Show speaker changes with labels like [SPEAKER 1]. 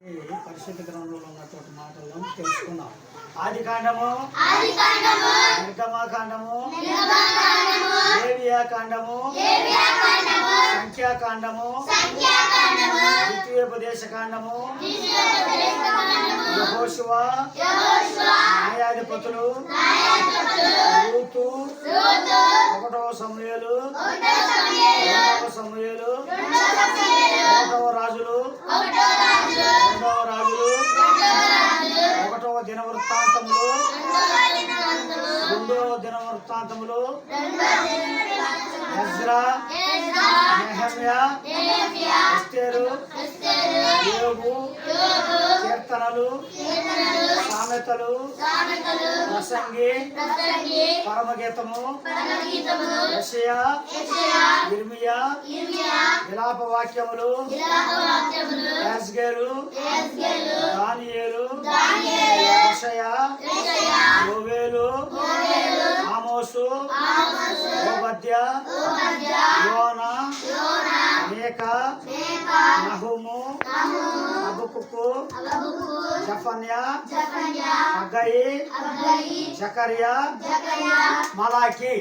[SPEAKER 1] పరిశుద్ధ గ్రంథంలో ఉన్నటువంటి మాటలను తెలుసుకున్నాం. ఆది కాండము, నిర్గమాకాండము, లేవియాకాండము, సంఖ్యాకాండము, ద్వితీయోపదేశ కాండము, యెహోషువ, న్యాయాధిపతులు, రూతు, 1వ సమూయేలు, 2వ సమూయేలు, 1వ రాజులు, 1వ దినవృత్తాంతములు, 2వ దినవృత్తాంతములు, ఎజ్రా, నెహెమ్యా, ఎస్తేరు, యోబు, కీర్తనలు, సామెతలు, ప్రసంగి, పరమగీతము, యెషయా, యిర్మీయా, విలాప వాక్యములు, యెహెజ్కేలు, దానియేలు, యెషయా, యోవేలు, ఆమోసు, ఓబద్యా, యోనా, మీకా, నహూము, హబక్కుకు, జెఫన్యా, హగ్గయి, జకర్యా, మలాకి.